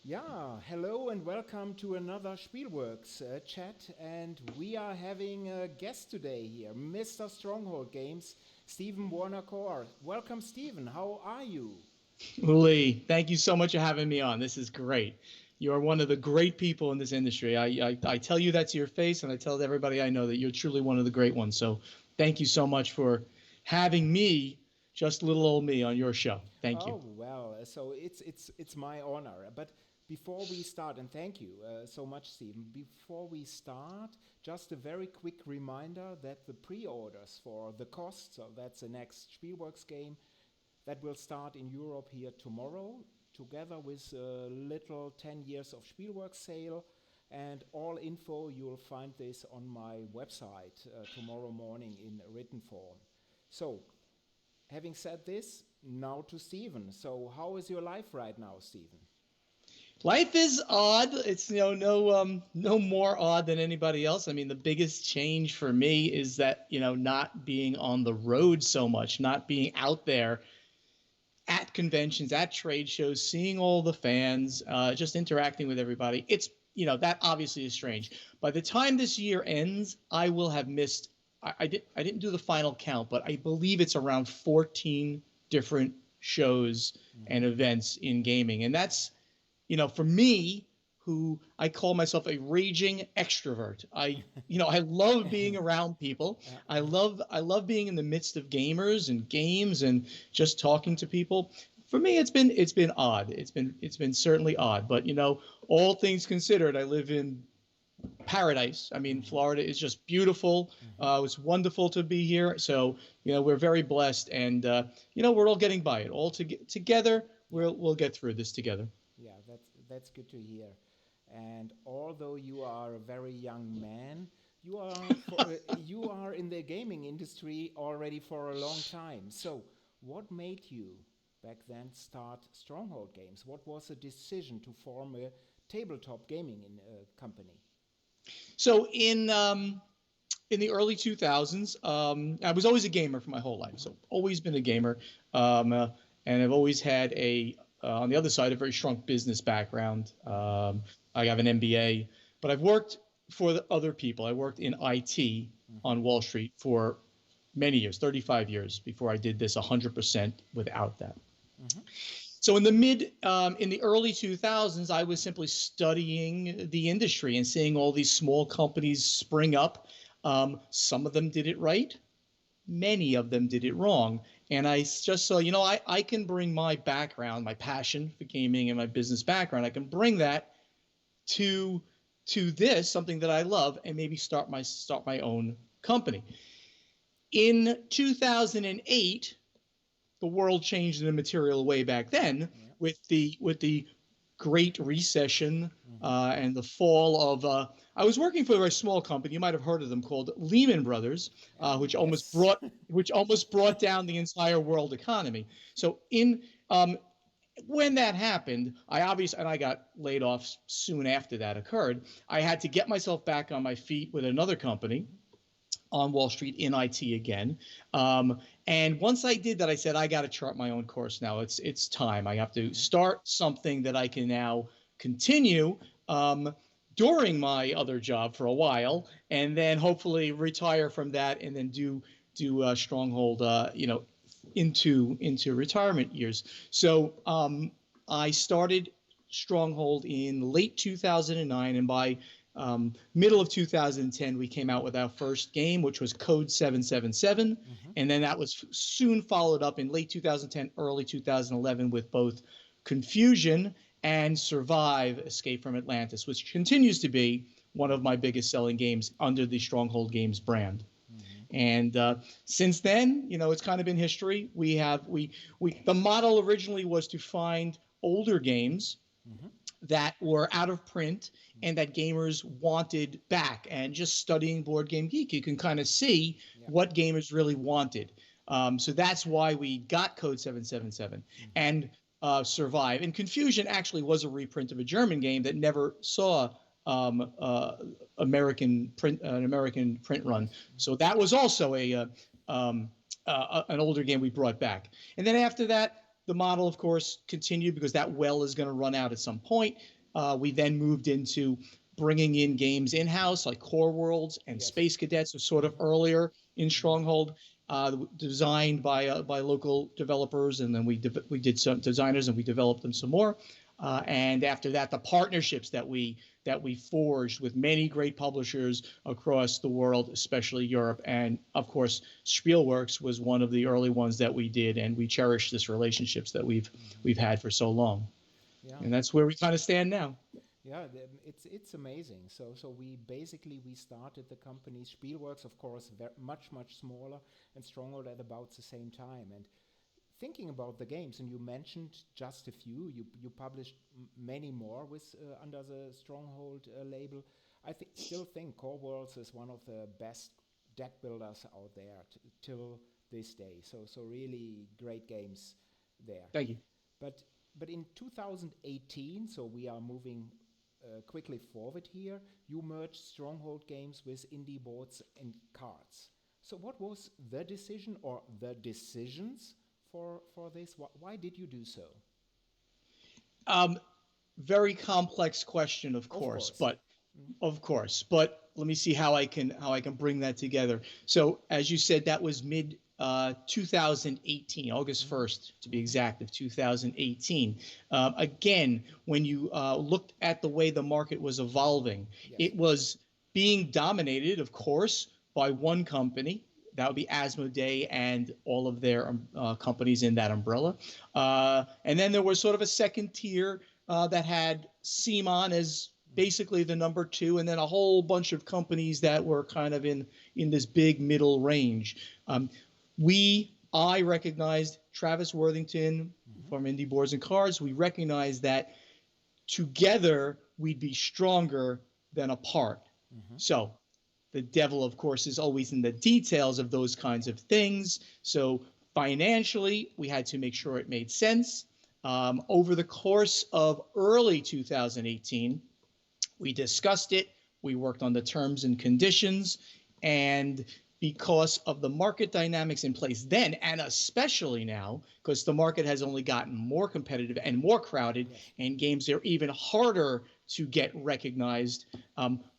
Yeah, hello and welcome to another Spielworxx chat. And we are having a guest today here, Mr. Stronghold Games, Stephen Buonocore. Welcome, Stephen. How are you? Lee, thank you so much for having me on. This is great. You are one of the great people in this industry. I tell you that to your face, and I tell everybody I know that you're truly one of the great ones. So thank you so much for having me, just little old me, on your show. Thank you. Oh well, so it's my honor. But before we start, and thank you so much, Stephen. Before we start, just a very quick reminder that the pre-orders for the cost, so that's the next Spielworxx game, that will start in Europe here tomorrow, together with a little 10 years of Spielworxx sale. And all info, you'll find this on my website tomorrow morning in written form. So, having said this, now to Stephen. So, how is your life right now, Stephen? Life is odd. It's no more odd than anybody else. I mean, the biggest change for me is that not being on the road so much, not being out there at conventions, at trade shows, seeing all the fans, just interacting with everybody. It's, that obviously is strange. By the time this year ends, I will have missed, I didn't do the final count, but I believe it's around 14 different shows and Mm-hmm. events in gaming. And that's, for me, who I call myself a raging extrovert. I love being around people. I love being in the midst of gamers and games and just talking to people. For me, it's been odd. It's been certainly odd. But all things considered, I live in paradise. I mean, Mm-hmm. Florida is just beautiful. Mm-hmm. It's wonderful to be here. So we're very blessed, and we're all getting by it. All together, Yeah. we'll get through this together. Yeah, that's good to hear. And although you are a very young man, you are in the gaming industry already for a long time. So, what made you back then start Stronghold Games? What was the decision to form a tabletop gaming company? So in the early 2000s, I was always a gamer for my whole life. Mm-hmm. So always been a gamer, um, uh, and I've always had on the other side a very strong business background. Mm-hmm. I have an MBA, but I've worked for the other people. I worked in IT Mm-hmm. on Wall Street for many years, 35 years before I did this 100% without that. Mm-hmm. So in the early 2000s, I was simply studying the industry and seeing all these small companies spring up. Some of them did it right. Many of them did it wrong. And I just saw, I can bring my background, my passion for gaming and my business background, I can bring that to this, something that I love, and maybe start my own company. In 2008, the world changed in a material way back then Yeah. with the Great Recession Mm-hmm. and the fall of. I was working for a very small company. You might have heard of them, called Lehman Brothers, which almost Yes. brought down the entire world economy. So in when that happened, I got laid off soon after that occurred. I had to get myself back on my feet with another company on Wall Street in IT again. And once I did that, I said, I got to chart my own course now. It's time. I have to Mm-hmm. start something that I can now continue during my other job for a while, and then hopefully retire from that, and then do Stronghold, into retirement years. So I started Stronghold in late 2009, and by middle of 2010, we came out with our first game, which was Code 777. Mm-hmm. And then that was soon followed up in late 2010, early 2011 with both Confusion and Survive Escape from Atlantis, which continues to be one of my biggest selling games under the Stronghold Games brand. Mm-hmm. And since then, it's kind of been history. The model originally was to find older games Mm-hmm. that were out of print and that gamers wanted back. And just studying Board Game Geek, you can kind of see Yeah. what gamers really wanted. So that's why we got Code 777 Mm-hmm. and Survive. And Confusion actually was a reprint of a German game that never saw um, uh, an American print run. Right. So that was also an older game we brought back. And then after that, the model, of course, continued because that well is going to run out at some point. We then moved into bringing in games in-house like Core Worlds and Yes. Space Cadets was sort of earlier in Stronghold, designed by local developers, and then we did some designers and we developed them some more. And after that, the partnerships that we forged with many great publishers across the world, especially Europe, and of course, Spielworxx was one of the early ones that we did, and we cherish this relationships that we've had for so long. Yeah. And that's where we kind of stand now. Yeah, it's amazing. So we started the company Spielworxx, of course, much smaller, and Stronghold at about the same time. And thinking about the games, and you mentioned just a few, you published many more with under the Stronghold label. I still think Core Worlds is one of the best deck builders out there till this day. So really great games there. Thank you. But in 2018, so we are moving quickly forward here, you merged Stronghold games with indie boards and cards. So what was the decision or the decisions for this? Why did you do so? Very complex question, of course. But let me see how I can bring that together. So as you said, that was mid 2018, August 1st to be exact, of 2018. Again, when you looked at the way the market was evolving, it was being dominated, of course, by one company. That would be Asmodee and all of their companies in that umbrella. And then there was sort of a second tier that had CMON as basically the number two, and then a whole bunch of companies that were kind of in this big middle range. I recognized Travis Worthington from Indie Boards and Cards. We recognized that together we'd be stronger than apart. So the devil, of course, is always in the details of those kinds of things. So financially, we had to make sure it made sense. Over the course of early 2018, we discussed it. We worked on the terms and conditions, and because of the market dynamics in place then, and especially now, because the market has only gotten more competitive and more crowded, and games are even harder to get recognized,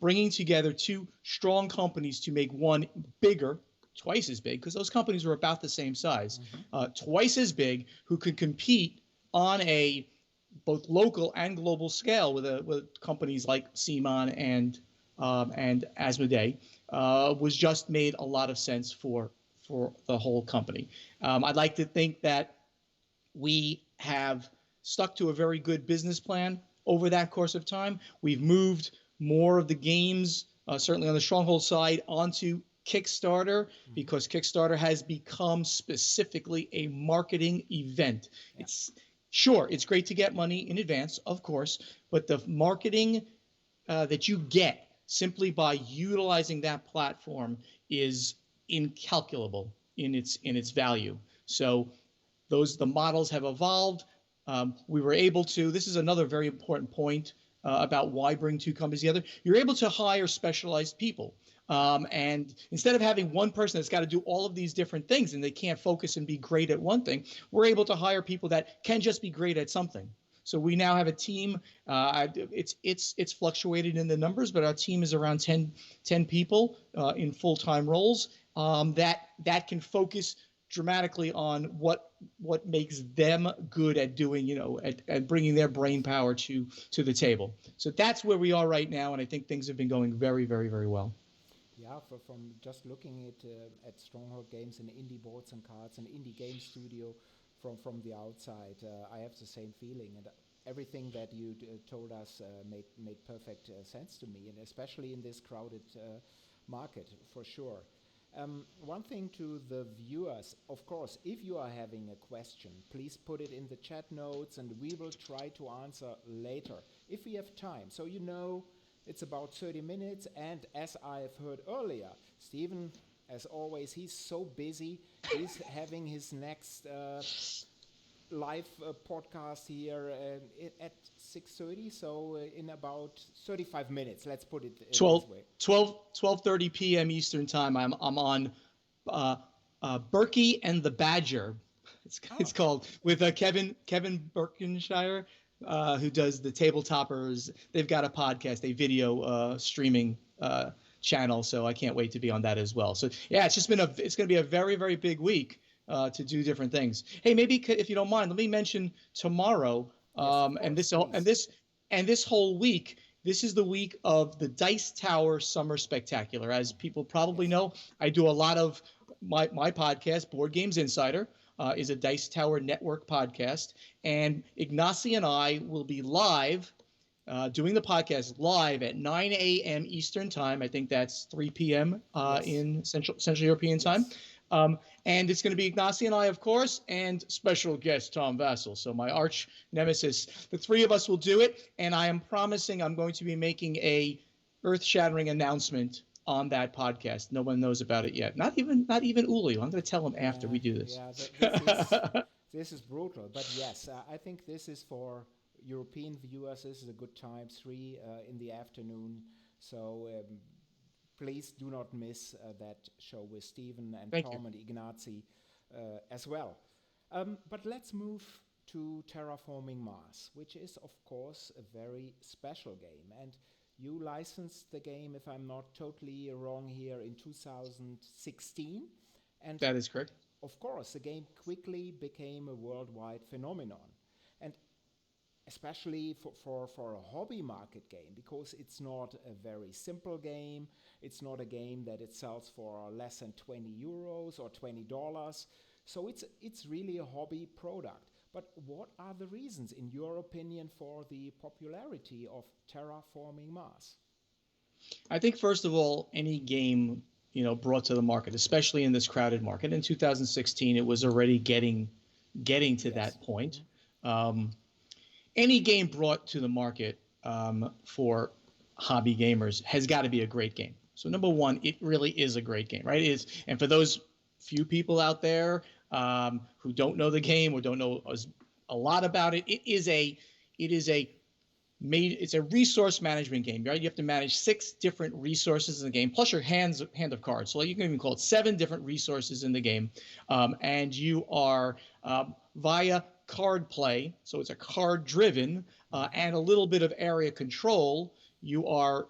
bringing together two strong companies to make one bigger, twice as big, because those companies were about the same size, twice as big, who could compete on a both local and global scale with companies like CMON and Asmodee, was just made a lot of sense for the whole company. I'd like to think that we have stuck to a very good business plan over that course of time. We've moved more of the games, certainly on the Stronghold side, onto Kickstarter, because Kickstarter has become specifically a marketing event. It's great to get money in advance, of course, but the marketing that you get simply by utilizing that platform is incalculable in its value. So the models have evolved. We were able to, this is another very important point about why bring two companies together. You're able to hire specialized people. And instead of having one person that's got to do all of these different things and they can't focus and be great at one thing, we're able to hire people that can just be great at something. So we now have a team. It's fluctuated in the numbers, but our team is around 10 people in full-time roles that can focus dramatically on what makes them good at doing, at bringing their brain power to the table. So that's where we are right now, and I think things have been going very, very, very well. Yeah, from just looking at Stronghold Games and Indie Boards and Cards and Indie Game Studio from the outside, I have the same feeling, and everything that you told us made perfect sense to me, and especially in this crowded market, for sure. One thing to the viewers, of course, if you are having a question, please put it in the chat notes, and we will try to answer later if we have time. So it's about 30 minutes, and as I've heard earlier, Stephen, as always, he's so busy. He's having his next live podcast here at 6:30, so in about 35 minutes, let's put it this way. 12:30 p.m. Eastern time, I'm on Berkey and the Badger. It's called, with Kevin Berkenshire. who does the Tabletoppers. They've got a podcast, a video streaming channel. So I can't wait to be on that as well. So yeah, it's going to be a very, very big week to do different things. Hey, maybe if you don't mind, let me mention tomorrow. Yes, of course, and this whole week. This is the week of the Dice Tower Summer Spectacular. As people probably know, I do a lot of my podcast, Board Games Insider, is a Dice Tower Network podcast. And Ignacy and I will be live, doing the podcast live at 9 a.m. Eastern Time. I think that's 3 p.m. In Central European Time. And it's going to be Ignacy and I, of course, and special guest Tom Vassell. So my arch nemesis. The three of us will do it, and I am promising I'm going to be making a earth-shattering announcement on that podcast. No one knows about it yet. Not even Uli. I'm going to tell him after we do this. Yeah, this is brutal. But yes, I think this is for European viewers. This is a good time, 3 in the afternoon. So please do not miss that show with Stephen and Tom and Ignacy as well. But let's move to Terraforming Mars, which is, of course, a very special game. And you licensed the game, if I'm not totally wrong here, in 2016. And that is correct. Of course, the game quickly became a worldwide phenomenon. And especially for a hobby market game, because it's not a very simple game. It's not a game that it sells for less than 20 euros or $20. So it's really a hobby product. But what are the reasons, in your opinion, for the popularity of Terraforming Mars? I think, first of all, any game brought to the market, especially in this crowded market, in 2016, it was already getting to that point. Any game brought to the market for hobby gamers has got to be a great game. So number one, it really is a great game, right? And for those few people out there who don't know the game or don't know a lot about it, it's a resource management game, right? You have to manage 6 different resources in the game, plus your hand of cards. So you can even call it 7 different resources in the game, and you are via card play, so it's a card driven and a little bit of area control. You are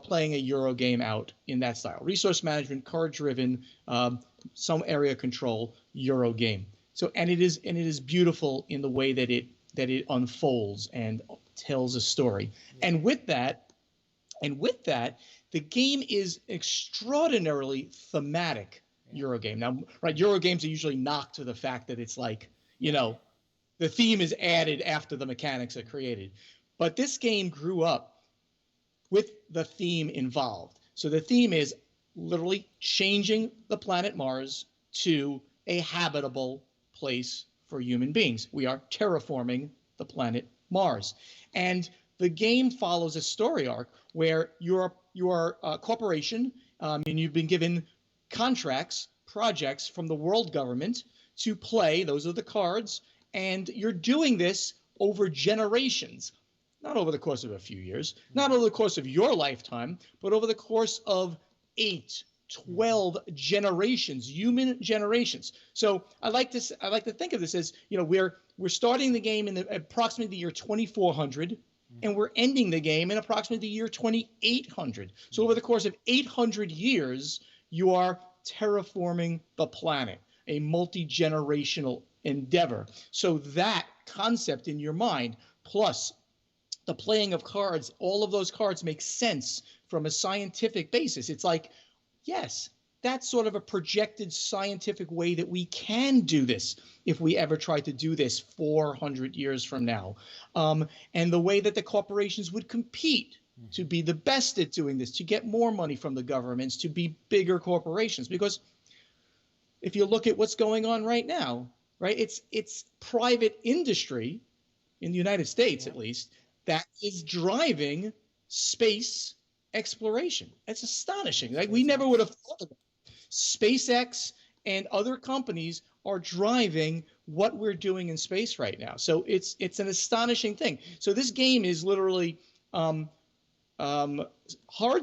playing a Euro game out in that style. Resource management, card driven, some area control, Euro game. So and it is beautiful in the way that it unfolds and tells a story. Yeah. And with that, the game is extraordinarily thematic. Euro game. Now, right, Euro games are usually knocked to the fact that it's like, the theme is added after the mechanics are created. But this game grew up with the theme involved. So the theme is literally changing the planet Mars to a habitable place for human beings. We are terraforming the planet Mars. And the game follows a story arc where you're a corporation, and you've been given contracts, projects from the world government to play. Those are the cards. And you're doing this over generations, not over the course of a few years, not over the course of your lifetime, but over the course of 8, 12 generations, human generations. So I like to think of this as, we're starting the game in approximately the year 2400, and we're ending the game in approximately the year 2800. So over the course of 800 years, you are terraforming the planet, a multi-generational endeavor. So that concept in your mind, plus the playing of cards, all of those cards make sense from a scientific basis. It's like, yes, that's sort of a projected scientific way that we can do this if we ever try to do this 400 years from now. And the way that the corporations would compete to be the best at doing this, to get more money from the governments, to be bigger corporations. Because if you look at what's going on right now, right, it's private industry in the United States, at least, that is driving space exploration. It's astonishing. Like, we never would have thought of it. SpaceX and other companies are driving what we're doing in space right now. So it's an astonishing thing. So this game is literally hard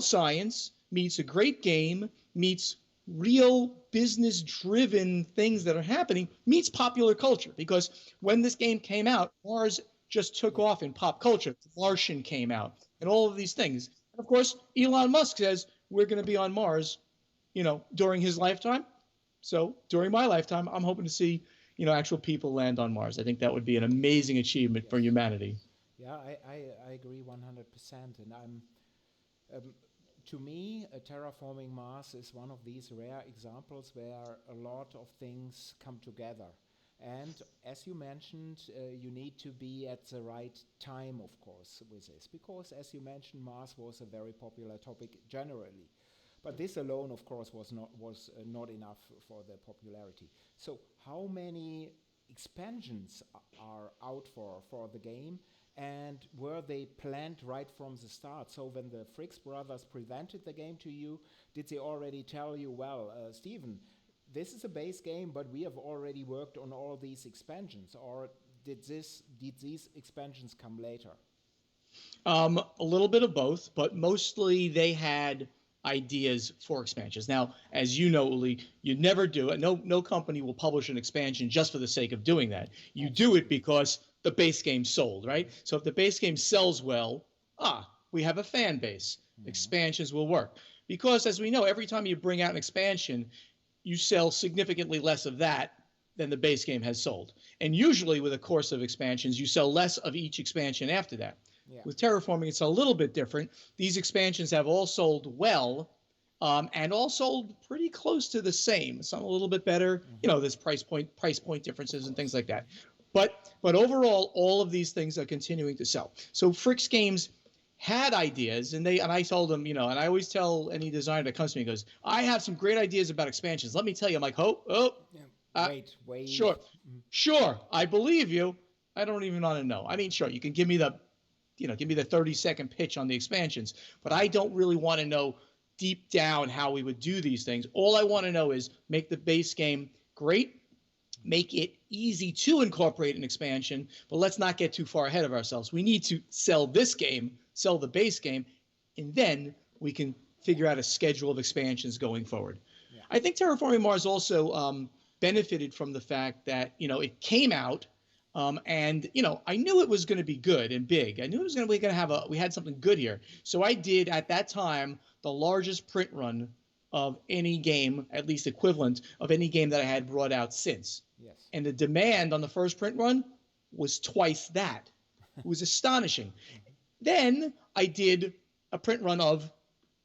science meets a great game, meets real business-driven things that are happening, meets popular culture. Because when this game came out, Mars just took off in pop culture. The Martian came out, and all of these things. And of course, Elon Musk says we're going to be on Mars, during his lifetime. So during my lifetime, I'm hoping to see, actual people land on Mars. I think that would be an amazing achievement for humanity. Yeah, I agree 100%. And to me, Terraforming Mars is one of these rare examples where a lot of things come together. And as you mentioned, you need to be at the right time, of course, with this. Because as you mentioned, Mars was a very popular topic generally. But this alone, of course, was not enough for the popularity. So how many expansions are out for the game? And were they planned right from the start? So when the Fricks brothers presented the game to you, did they already tell you, well, Stephen, this is a base game, but we have already worked on all these expansions? Or did these expansions come later? A little bit of both, but mostly they had ideas for expansions. Now, as you know, Uli, you never do it. No company will publish an expansion just for the sake of doing that. You do it because the base game sold, right? So if the base game sells well, we have a fan base. Expansions will work. Because as we know, every time you bring out an expansion, you sell significantly less of that than the base game has sold. And usually with a course of expansions, you sell less of each expansion after that. Yeah. With Terraforming, it's a little bit different. These expansions have all sold well, and all sold pretty close to the same. Some a little bit better. There's price point differences and things like that. But overall, all of these things are continuing to sell. So Fricks Games had ideas, and I told them, and I always tell any designer that comes to me, goes, I have some great ideas about expansions. Let me tell you. I'm like, wait. Sure, I believe you. I don't even want to know. I mean, sure, you can give me the 30-second pitch on the expansions, but I don't really want to know deep down how we would do these things. All I want to know is make the base game great, make it easy to incorporate an expansion, but let's not get too far ahead of ourselves. We need to sell this game, sell the base game, and then we can figure out a schedule of expansions going forward. Yeah. I think Terraforming Mars also benefited from the fact that, it came out, and I knew it was going to be good and big. I knew it was going to have we had something good here. So I did at that time the largest print run of any game, at least equivalent of any game that I had brought out since. Yes. And the demand on the first print run was twice that. It was astonishing. Then I did a print run of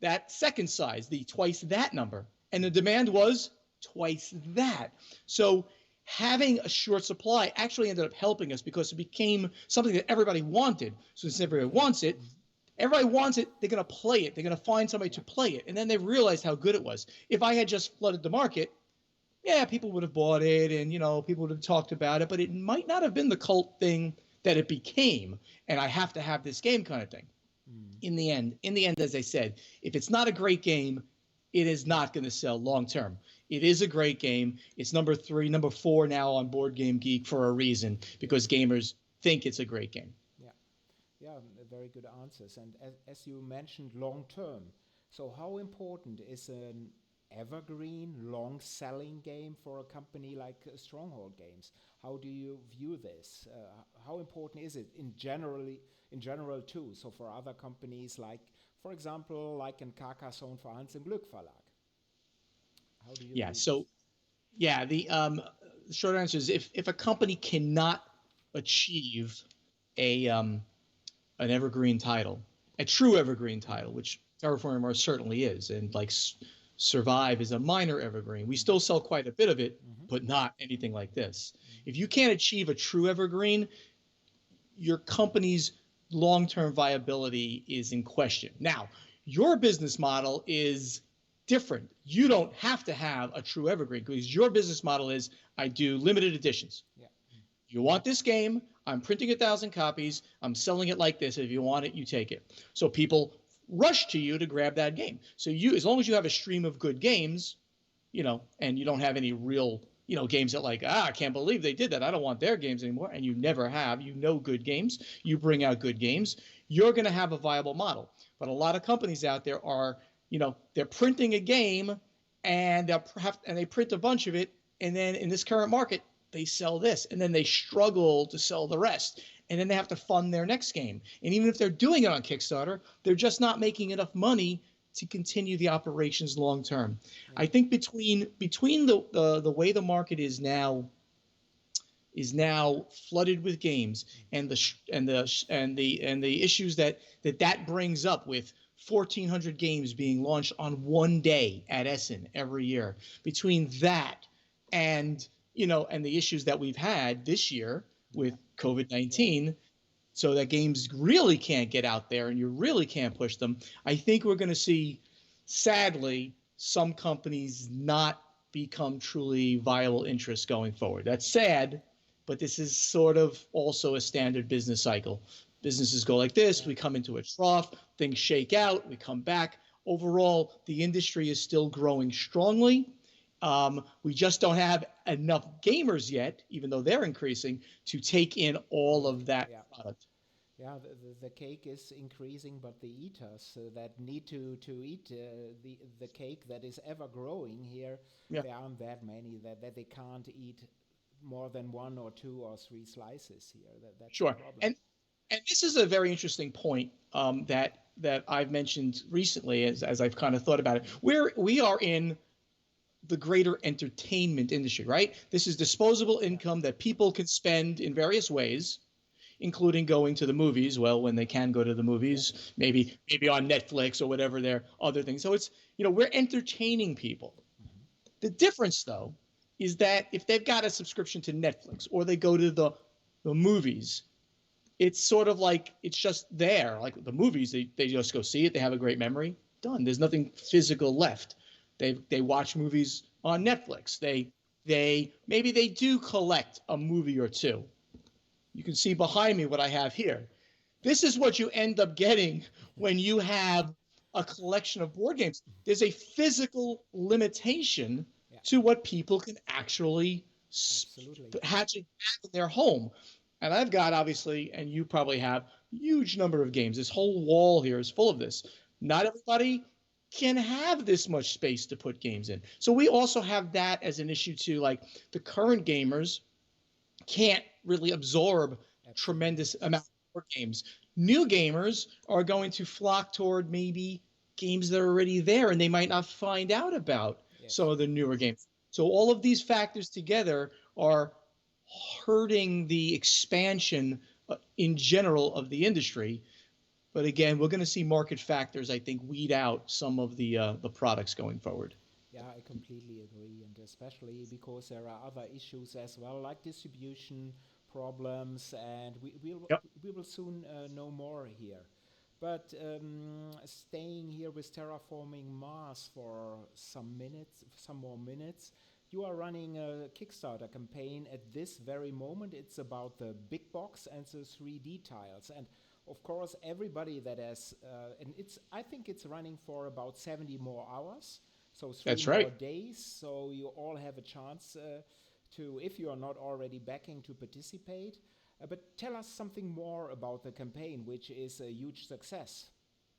that second size, the twice that number, and the demand was twice that. So having a short supply actually ended up helping us because it became something that everybody wanted. So since everybody wants it, they're going to play it. They're going to find somebody to play it. And then they realized how good it was. If I had just flooded the market, people would have bought it and, people would have talked about it, but it might not have been the cult thing that it became. And I have to have this game kind of thing. In the end, as I said, if it's not a great game, it is not going to sell long term. It is a great game. It's number 4 now on Board Game Geek for a reason, because gamers think it's a great game. Yeah, very good answers. And as you mentioned, long term. So how important is an evergreen, long-selling game for a company like Stronghold Games? How do you view this? How important is it in general too? So for other companies like, for example, like in Carcassonne for Hans im Glück Verlag. How do you the short answer is if a company cannot achieve an evergreen title, a true evergreen title, which Terraforming Mars certainly is, and like Survive is a minor evergreen. We still sell quite a bit of it, but not anything like this. If you can't achieve a true evergreen, your company's long-term viability is in question. Now, your business model is different. You don't have to have a true evergreen because your business model is, I do limited editions. Yeah. You want this game, I'm printing 1,000 copies, I'm selling it like this. If you want it, you take it. So people rush to you to grab that game. So as long as you have a stream of good games, and you don't have any real, games that like, I can't believe they did that. I don't want their games anymore. And you never have, good games. You bring out good games. You're going to have a viable model. But a lot of companies out there are, they're printing a game and they print a bunch of it. And then in this current market, they sell this and then they struggle to sell the rest. and then they have to fund their next game. And even if they're doing it on Kickstarter, they're just not making enough money to continue the operations long term. Yeah. I think between the way the market is now flooded with games, and the issues that brings up with 1,400 games being launched on one day at Essen every year. Between that and the issues that we've had this year with COVID-19, so that games really can't get out there and you really can't push them, I think we're going to see, sadly, some companies not become truly viable interests going forward. That's sad, but this is sort of also a standard business cycle. Businesses go like this, we come into a trough, things shake out, we come back. Overall, the industry is still growing strongly. We just don't have enough gamers yet, even though they're increasing, to take in all of that product. Yeah, the cake is increasing, but the eaters that need to eat the cake that is ever growing here, there aren't that many that they can't eat more than 1 or 2 or 3 slices here. That's sure. The problem. And this is a very interesting point that I've mentioned recently as I've kind of thought about it. We are in the greater entertainment industry, right? This is disposable income that people can spend in various ways, including going to the movies. Well, when they can go to the movies, maybe on Netflix or whatever their other things. So it's, we're entertaining people. The difference, though, is that if they've got a subscription to Netflix or they go to the movies, it's sort of like it's just there. Like the movies, they just go see it. They have a great memory. Done. There's nothing physical left. They watch movies on Netflix. Maybe they do collect a movie or two. You can see behind me what I have here. This is what you end up getting when you have a collection of board games. There's a physical limitation to what people can actually have in their home. And I've got, obviously, and you probably have, a huge number of games. This whole wall here is full of this. Not everybody can have this much space to put games in. So we also have that as an issue too. Like the current gamers can't really absorb tremendous amount of board games. New gamers are going to flock toward maybe games that are already there, and they might not find out about some of the newer games. So all of these factors together are hurting the expansion in general of the industry. But again, we're going to see market factors, I think, weed out some of the products going forward. Yeah, I completely agree, and especially because there are other issues as well, like distribution problems, and we will soon know more here. But staying here with Terraforming Mars for some more minutes, you are running a Kickstarter campaign at this very moment. It's about the big box and the 3D tiles, and of course, everybody that has, and I think it's running for about 70 more hours, so 3 more days. So you all have a chance to, if you are not already backing, to participate. But tell us something more about the campaign, which is a huge success.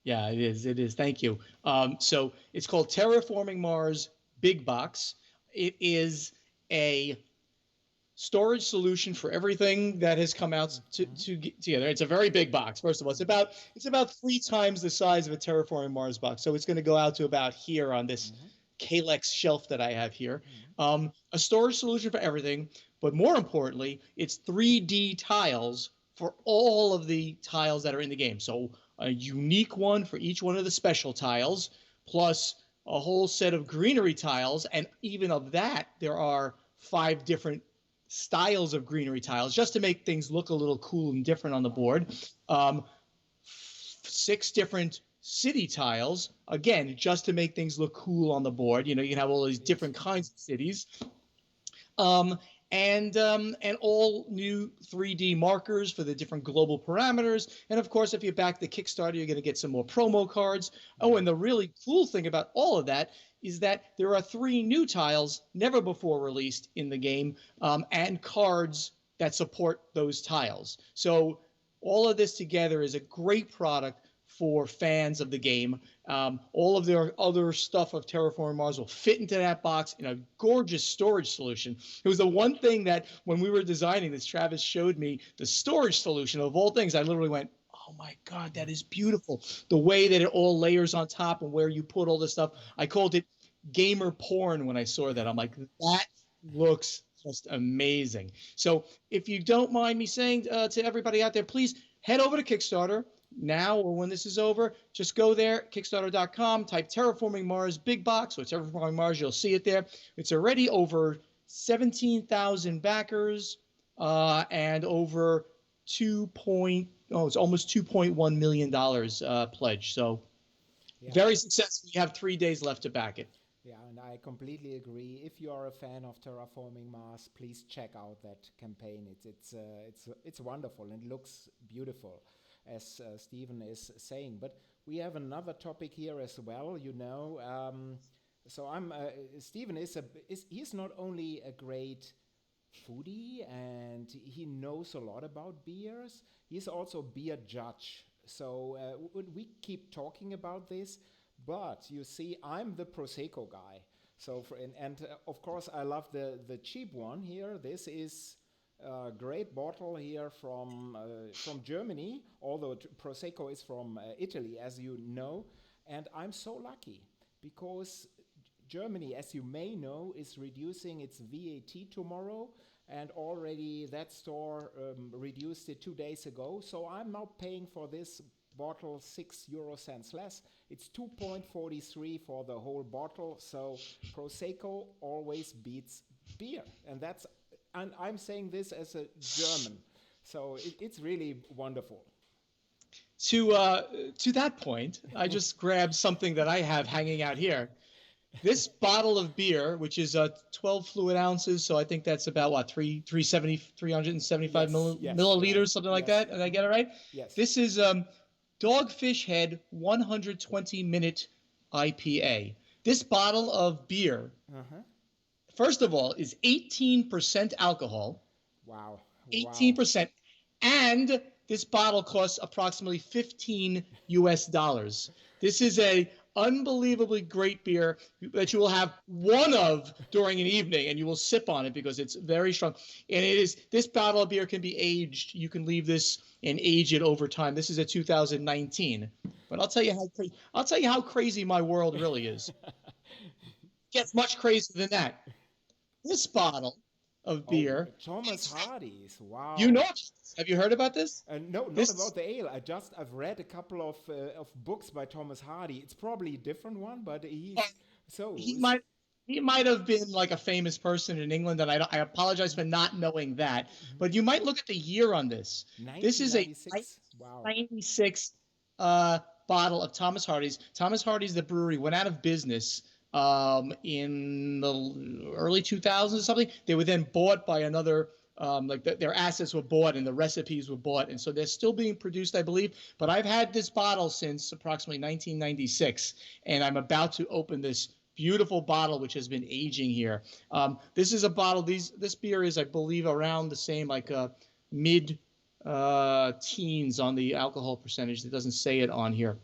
Yeah, it is. It is. Thank you. So it's called Terraforming Mars Big Box. It is a storage solution for everything that has come out to get together. It's a very big box. First of all, it's about 3 times the size of a Terraforming Mars box. So it's going to go out to about here on this Kalex shelf that I have here. A storage solution for everything, but more importantly, it's 3D tiles for all of the tiles that are in the game. So a unique one for each one of the special tiles, plus a whole set of greenery tiles, and even of that, there are 5 different styles of greenery tiles just to make things look a little cool and different on the board. 6 different city tiles, again, just to make things look cool on the board. You can have all these different kinds of cities. And all new 3D markers for the different global parameters. And of course, if you back the Kickstarter, you're going to get some more promo cards. Oh, and the really cool thing about all of that is that there are 3 new tiles never before released in the game, and cards that support those tiles. So all of this together is a great product for fans of the game. All of their other stuff of Terraforming Mars will fit into that box in a gorgeous storage solution. It was the one thing that when we were designing this, Travis showed me the storage solution. Of all things, I literally went, oh my God, that is beautiful. The way that it all layers on top and where you put all this stuff. I called it gamer porn when I saw that. I'm like, that looks just amazing. So if you don't mind me saying to everybody out there, please head over to Kickstarter now or when this is over. Just go there, Kickstarter.com, type Terraforming Mars Big Box or Terraforming Mars. You'll see it there. It's already over 17,000 backers and over it's almost $2.1 million pledge. So very successful. You have 3 days left to back it. Yeah, and I completely agree. If you are a fan of Terraforming Mars, please check out that campaign. It's wonderful and looks beautiful, as Stephen is saying. But we have another topic here as well. So Stephen he's not only a great foodie and he knows a lot about beers. He's also a beer judge. So we keep talking about this. But you see, I'm the Prosecco guy. So of course, I love the cheap one here. This is a great bottle here from Germany, although Prosecco is from Italy, as you know. And I'm so lucky because Germany, as you may know, is reducing its VAT tomorrow. And already that store reduced it 2 days ago. So I'm now paying for this bottle 6 € less. It's 2.43 for the whole bottle. So Prosecco always beats beer, and I'm saying this as a German. So it's really wonderful. To that point, I just grabbed something that I have hanging out here. This bottle of beer, which is 12 fluid ounces, so I think that's about what 375 milliliters, something like that. Did I get it right? Yes. This is Dogfish Head 120-minute IPA. This bottle of beer, first of all, is 18% alcohol. Wow. 18%. And this bottle costs approximately $15 US. This is a unbelievably great beer that you will have one of during an evening, and you will sip on it because it's very strong. And this bottle of beer can be aged. You can leave this and age it over time. This is a 2019, but I'll tell you how crazy my world really is. Gets much crazier than that. This bottle of beer, Thomas Hardy's. Wow. You know, have you heard about this? No, not about the ale. I've read a couple of books by Thomas Hardy. It's probably a different one, but he might have been like a famous person in England, and I apologize for not knowing that. But you might look at the year on this. This is a 1996 bottle of Thomas Hardy's. Thomas Hardy's, the brewery, went out of business in the early 2000s or something. They were then bought by another. Their assets were bought and the recipes were bought, and so they're still being produced, I believe. But I've had this bottle since approximately 1996, and I'm about to open this beautiful bottle which has been aging here. This is a bottle. This beer is, I believe, around the same, like mid teens on the alcohol percentage. It doesn't say it on here.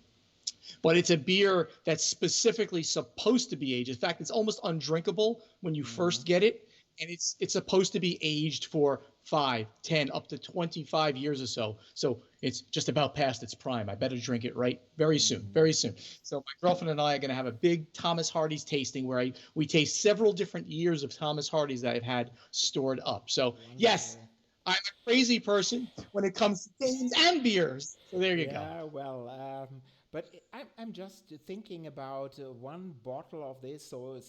But it's a beer that's specifically supposed to be aged. In fact, it's almost undrinkable when you first get it. And it's supposed to be aged for 5, 10, up to 25 years or so. So it's just about past its prime. I better drink it very soon. So my girlfriend and I are going to have a big Thomas Hardy's tasting where we taste several different years of Thomas Hardy's that I've had stored up. So yes, I'm a crazy person when it comes to games and beers. So there you go. Yeah, well, but I'm just thinking about one bottle of this, so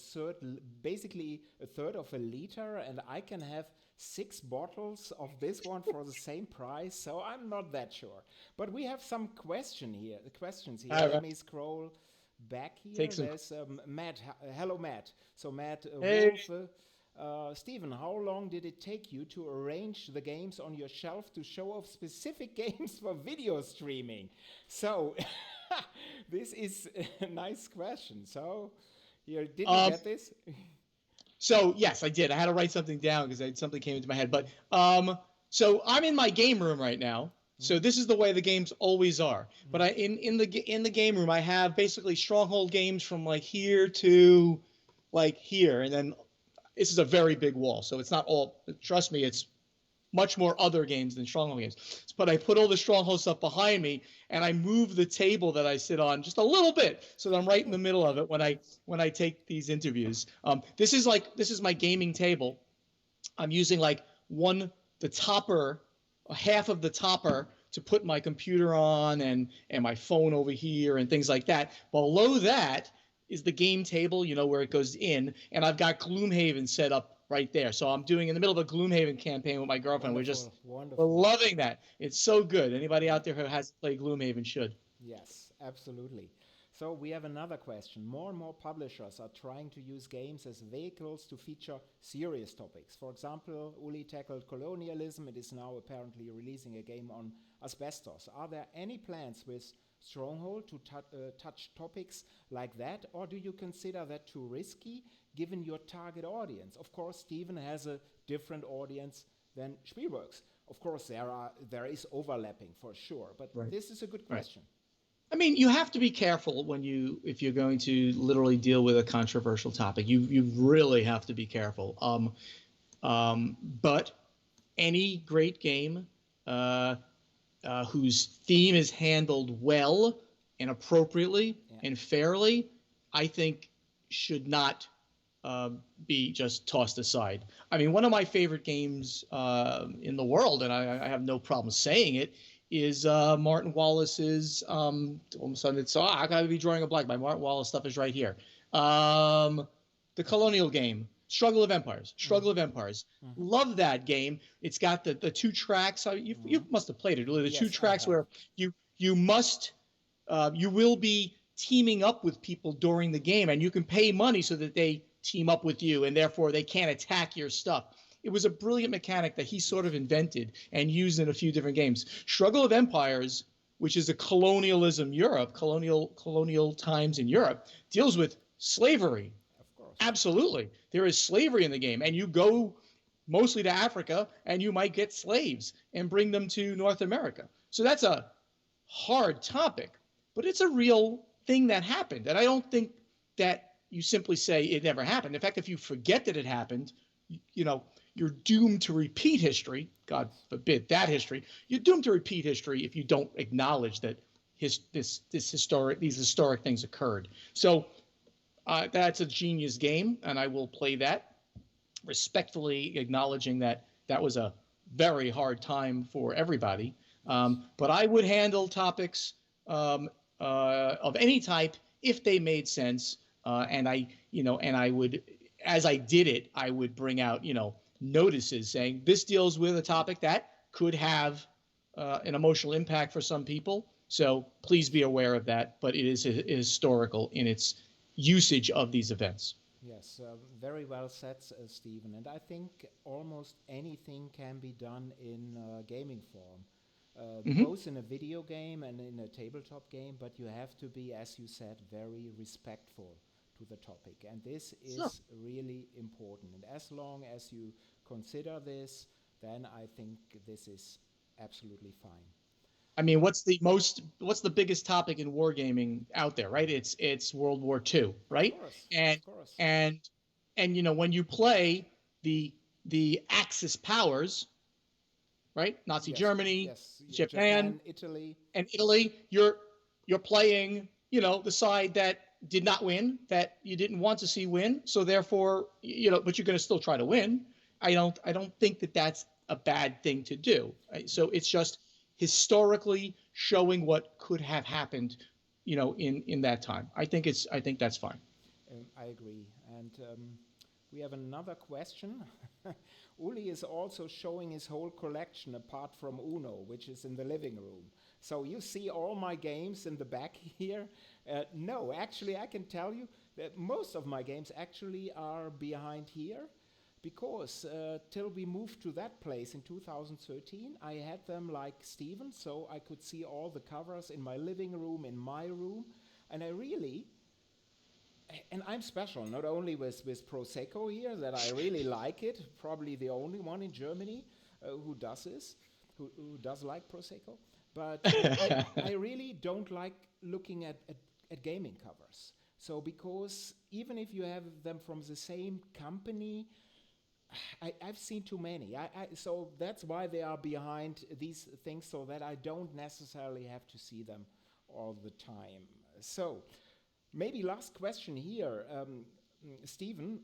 basically a third of a liter, and I can have 6 bottles of this one for the same price. So I'm not that sure. But we have some questions here. Let me scroll back here. There's Matt. Hello, Matt. So Matt Wolf. Stephen, how long did it take you to arrange the games on your shelf to show off specific games for video streaming? So this is a nice question. So did you get this? So yes, I did. I had to write something down because something came into my head. But so I'm in my game room right now, So this is the way the games always are. But in the game room, I have basically Stronghold games from like here to like here, and then this is a very big wall. So it's not all. Trust me, it's much more other games than Stronghold games. But I put all the Stronghold stuff behind me, and I move the table that I sit on just a little bit, so that I'm right in the middle of it when I take these interviews. This is my gaming table. I'm using like the topper, half of the topper to put my computer on and my phone over here and things like that. Below that is the game table, where it goes in, and I've got Gloomhaven set up right there. So I'm doing in the middle of a Gloomhaven campaign with my girlfriend. We're loving that. It's so good. Anybody out there who has played Gloomhaven should. Yes, absolutely. So we have another question. More and more publishers are trying to use games as vehicles to feature serious topics. For example, Uli tackled colonialism. It is now apparently releasing a game on asbestos. Are there any plans with Stronghold to touch topics like that, or do you consider that too risky given your target audience? Of course, Stephen has a different audience than Spielworxx. Of course, there is overlapping for sure, but this is a good question. I mean, you have to be careful if you're going to literally deal with a controversial topic. You really have to be careful. But any great game whose theme is handled well and appropriately and fairly, I think should not be just tossed aside. I mean, one of my favorite games in the world, and I have no problem saying it, is Martin Wallace's, all of a sudden I gotta be drawing a blank. My Martin Wallace stuff is right here. The colonial game, Struggle of Empires. Love that game. It's got the two tracks. You must have played it. The two tracks where you will be teaming up with people during the game, and you can pay money so that they team up with you, and therefore they can't attack your stuff. It was a brilliant mechanic that he sort of invented and used in a few different games. Struggle of Empires, which is a colonial times in Europe, deals with slavery. Of course. Absolutely. There is slavery in the game, and you go mostly to Africa, and you might get slaves and bring them to North America. So that's a hard topic, but it's a real thing that happened. And I don't think that you simply say it never happened. In fact, if you forget that it happened, you're doomed to repeat history. God forbid that history. You're doomed to repeat history if you don't acknowledge that these historic things occurred. So that's a genius game, and I will play that, respectfully acknowledging that was a very hard time for everybody. But I would handle topics of any type if they made sense, and I would, as I did it, I would bring out notices saying this deals with a topic that could have an emotional impact for some people. So please be aware of that. But it is historical in its usage of these events. Yes, very well said, Stephen. And I think almost anything can be done in gaming form, both in a video game and in a tabletop game. But you have to be, as you said, very respectful to the topic. And this is really important. And as long as you consider this, then I think this is absolutely fine. I mean, what's the biggest topic in wargaming out there, right? It's World War II, right? Of course. And when you play the Axis powers, right? Nazi Germany, Japan, Italy, you're playing, the side that did not win, that you didn't want to see win. So therefore, but you're going to still try to win. I don't think that that's a bad thing to do. Right? So it's just historically showing what could have happened, in that time. I think that's fine. I agree. And we have another question. Uli is also showing his whole collection apart from Uno, which is in the living room. So you see all my games in the back here. No, actually, I can tell you that most of my games actually are behind here, because till we moved to that place in 2013, I had them like Steven, so I could see all the covers in my living room, in my room, and I'm special, not only with Prosecco here, that I really like it, probably the only one in Germany who does this, who does like Prosecco. But I really don't like looking at gaming covers. So because even if you have them from the same company, I've seen too many. So that's why they are behind these things, so that I don't necessarily have to see them all the time. So maybe last question here, Stephen,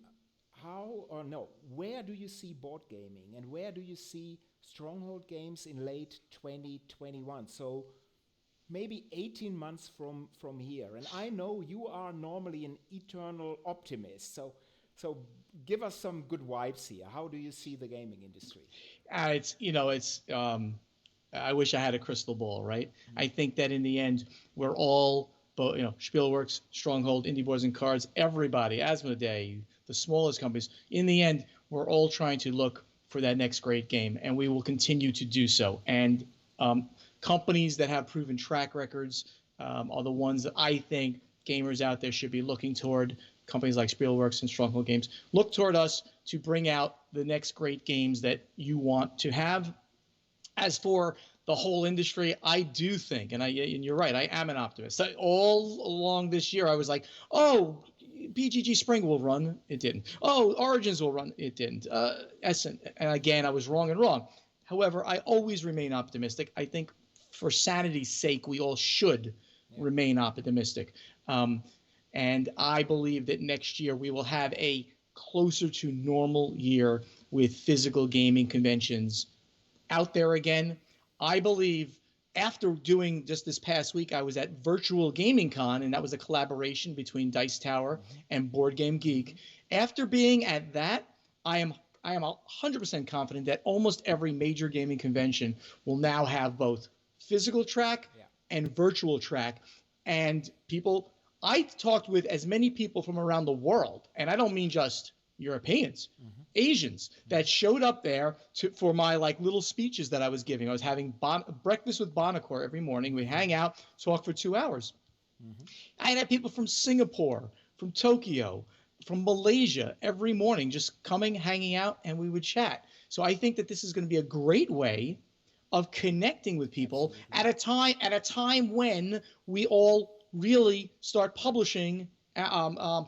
how or no, where do you see board gaming and where do you see Stronghold games in late 2021? So maybe 18 months from here. And I know you are normally an eternal optimist. So give us some good vibes here. How do you see the gaming industry? I wish I had a crystal ball, right? I think that in the end, we're all, Spielworxx, Stronghold, Indie Boards and Cards, everybody, Asmodee, the smallest companies. In the end, we're all trying to look for that next great game, and we will continue to do so. And companies that have proven track records are the ones that I think gamers out there should be looking toward. Companies like Spielworxx and Stronghold Games look toward us to bring out the next great games that you want to have. As for the whole industry, I do think, and you're right, I am an optimist. All along this year, I was like, oh, BGG Spring will run. It didn't. Oh, Origins will run. It didn't. Essen. And again, I was wrong and wrong. However, I always remain optimistic. I think for sanity's sake, we all should remain optimistic. And I believe that next year we will have a closer to normal year with physical gaming conventions out there again. I believe after doing just this past week, I was at Virtual Gaming Con, and that was a collaboration between Dice Tower and Board Game Geek. After being at that, I am 100% confident that almost every major gaming convention will now have both physical track and virtual track. And I talked with as many people from around the world, and I don't mean just Europeans, Asians, that showed up there for my little speeches that I was giving. I was having breakfast with Buonocore every morning. We hang out, talk for 2 hours. I had people from Singapore, from Tokyo, from Malaysia every morning, just coming, hanging out, and we would chat. So I think that this is going to be a great way of connecting with people at a time when we all really start publishing,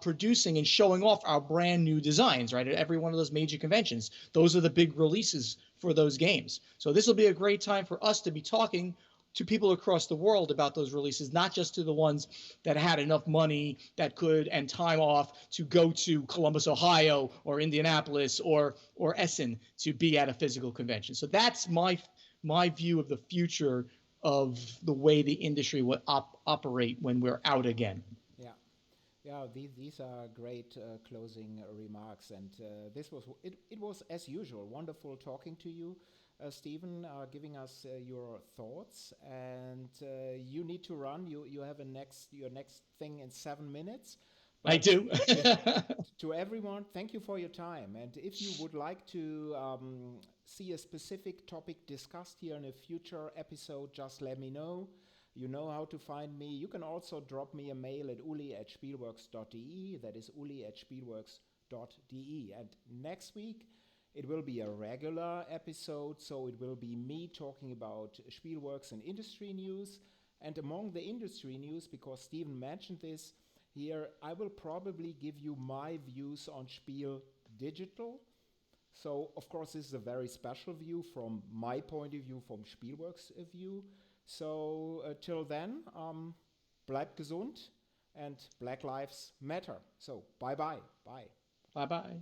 producing, and showing off our brand new designs, right? At every one of those major conventions, those are the big releases for those games. So this will be a great time for us to be talking to people across the world about those releases, not just to the ones that had enough money and time off to go to Columbus, Ohio, or Indianapolis, or Essen to be at a physical convention. So that's my view of the future of the way the industry will operate when we're out again. Yeah, these are great closing remarks, and this was it was as usual wonderful talking to you, Stephen, giving us your thoughts. And you need to run. You have your next thing in 7 minutes. I do. To everyone, thank you for your time. And if you would like to see a specific topic discussed here in a future episode, just let me know. You know how to find me. You can also drop me a mail at uli@spielworxx.de. That is uli@spielworxx.de. And next week, it will be a regular episode. So it will be me talking about Spielworxx and industry news. And among the industry news, because Stephen mentioned this here, I will probably give you my views on Spiel Digital. So, of course, this is a very special view from my point of view, from Spielworxx view. So till then, bleibt gesund and Black Lives Matter. So bye-bye. Bye. Bye-bye.